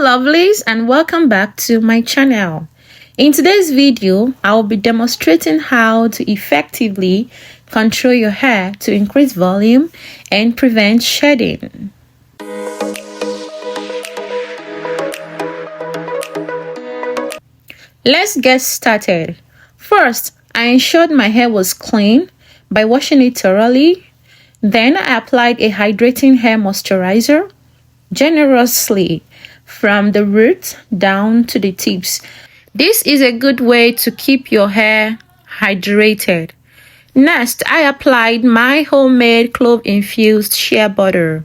Hello lovelies, and welcome back to my channel. In today's video, I will be demonstrating how to effectively control your hair to increase volume and prevent shedding. Let's get started. First, I ensured my hair was clean by washing it thoroughly. Then I applied a hydrating hair moisturizer generously from the roots down to the tips. This is a good way to keep your hair hydrated. Next, I applied my homemade clove infused shea butter.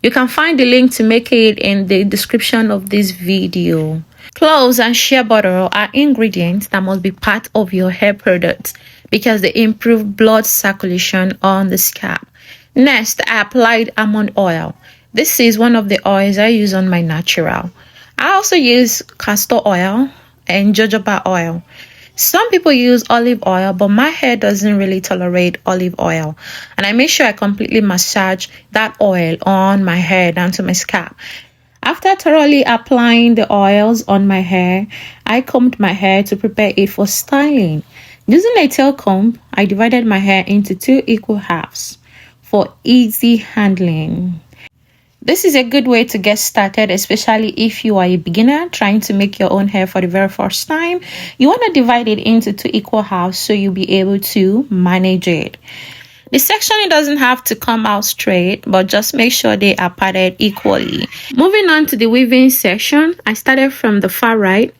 You can find the link to make it in the description of this video. Cloves and shea butter are ingredients that must be part of your hair products because they improve blood circulation on the scalp. Next, I applied almond oil. This is one of the oils I use on my natural. I also use castor oil and jojoba oil. Some people use olive oil, but my hair doesn't really tolerate olive oil. And I make sure I completely massage that oil on my hair down to my scalp. After thoroughly applying the oils on my hair, I combed my hair to prepare it for styling. Using a tail comb, I divided my hair into 2 equal halves for easy handling. This is a good way to get started, especially if you are a beginner trying to make your own hair for the very first time. You want to divide it into 2 equal halves so you'll be able to manage it. The section, it doesn't have to come out straight, but just make sure they are parted equally. Moving on to the weaving section, I started from the far right,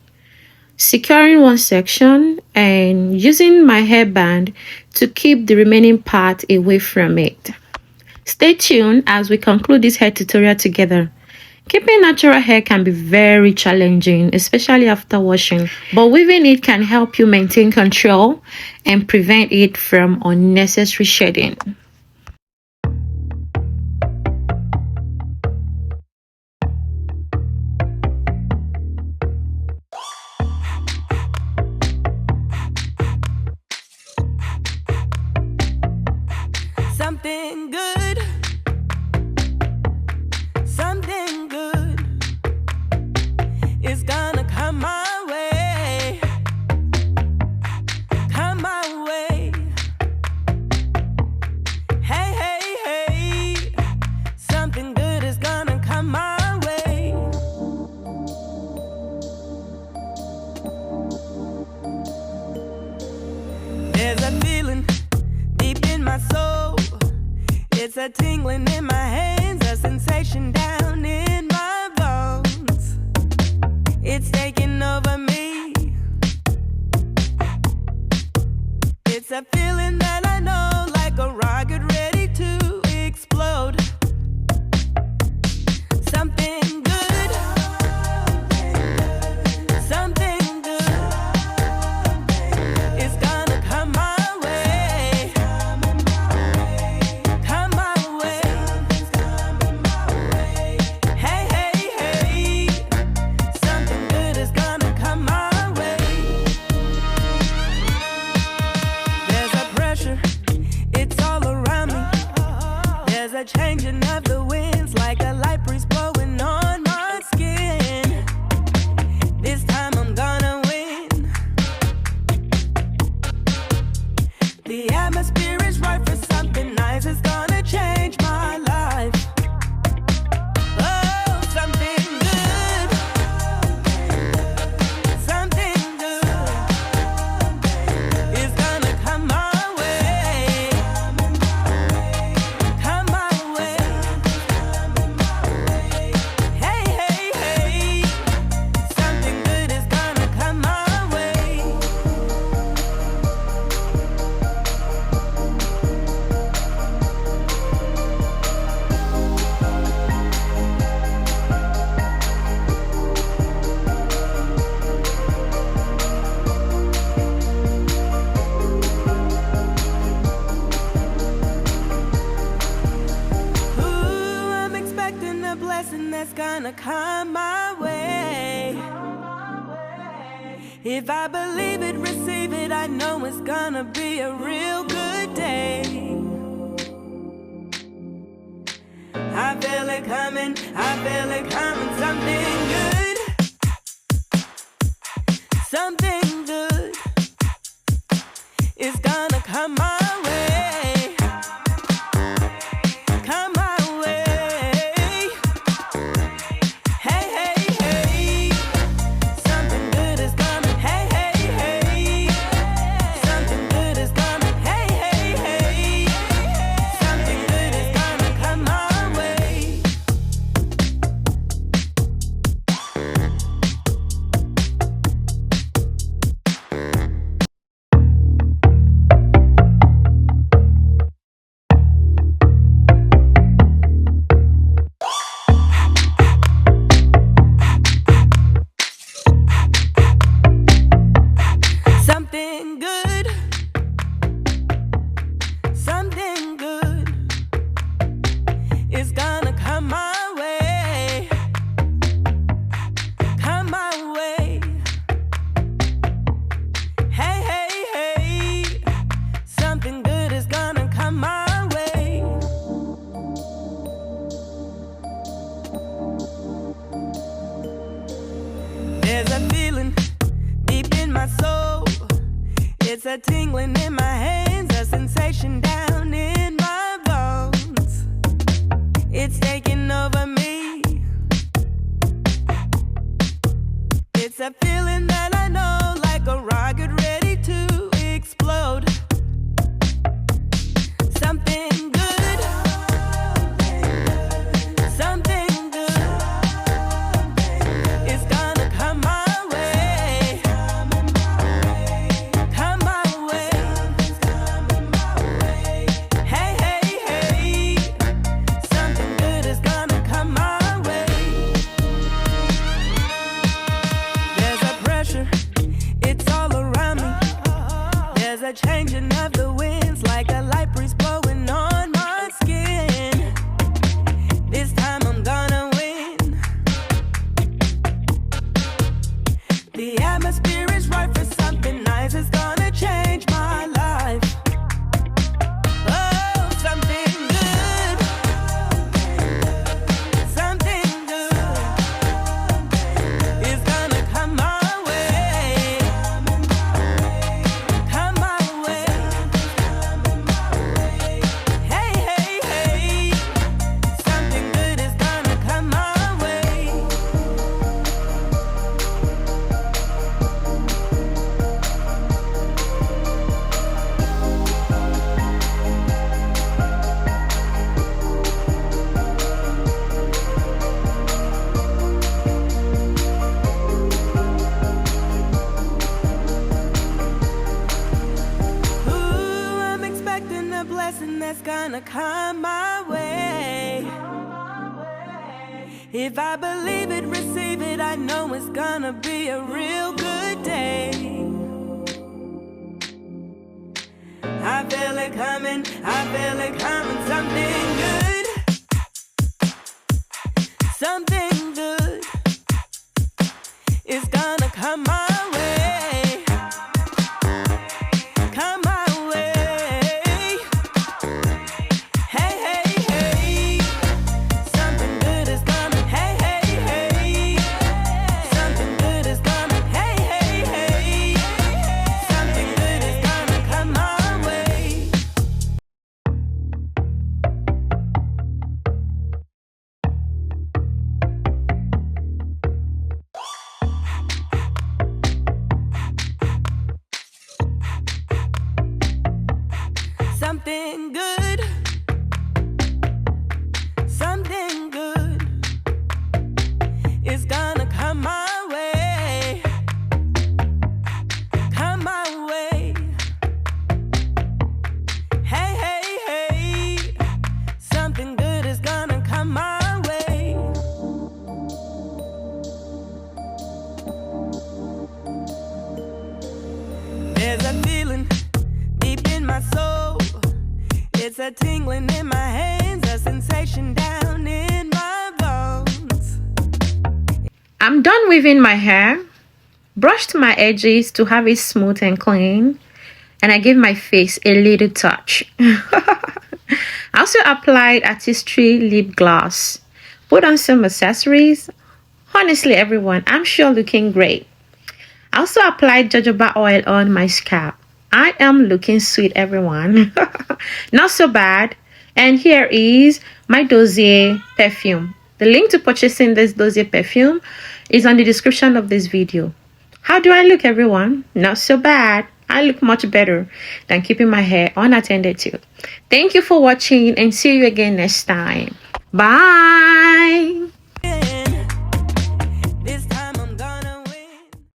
securing one section and using my hairband to keep the remaining part away from it. Stay tuned as we conclude this hair tutorial together. Keeping natural hair can be very challenging, especially after washing, but weaving it can help you maintain control and prevent it from unnecessary shedding. Something good, something good is gonna come my way, come my way. Hey, hey, hey, something good is gonna come my way. There's a feeling deep in my soul. It's a tingling in my hands, a sensation down in my bones. It's taking over me. It's a feeling that I know, like a rocket ready to explode. Something good, something good is gonna come my way. Changing of the winds, like a light breeze blowing on my skin. This time I'm gonna win. The atmosphere is right for something nice. It's gonna change my life. Oh, something good, something good is gonna come my way. Come my way. Hey, hey, hey, something good is gonna come my way. Ooh, I'm expecting a blessing that's gonna come my way. If I believe it, receive it, I know it's gonna be a real good day. I feel it coming, something good. It's a tingling in my hands, a sensation down in my bones. It's taking over me. It's a feeling that I know, like a rocket ready to explode. Something good, something good is gonna come my way. Come my way. Hey, hey, hey. Something good is gonna come my way. There's a pressure, it's all around me. There's a changing of the winds, like a light breeze blowing on my skin. This time I'm gonna win. The atmosphere is right for something nice. It's gonna change my life. Oh, something good. Something good is gonna come my way. Come my way. Hey, hey, hey. Something good is gonna come my way. Ooh, I'm expecting a blessing that's gonna come my way. If I believe it, receive it, I know it's gonna be a real good day. I feel it coming, I feel it coming, something good. Something good is gonna come my way. Come my way. Hey, hey, hey. Something good is coming. Hey, hey, hey. Something good is coming. Hey, hey, hey. Something good is gonna come my way. Something good. Something good is gonna come my way. Come my way. Hey, hey, hey. Something good is gonna come my way. There's a feeling deep in my soul. It's a tingling in my hands, a sensation down in my bones. I'm done weaving my hair, brushed my edges to have it smooth and clean, and I gave my face a little touch. I also applied artistry lip gloss, put on some accessories. Honestly, everyone, I'm sure looking great. I also applied jojoba oil on my scalp. I am looking sweet, everyone. Not so bad. And here is my Dossier perfume. The link to purchasing this Dossier perfume is on the description of this video. How do I look, everyone? Not so bad. I look much better than keeping my hair unattended to. Thank you for watching and see you again next time. Bye.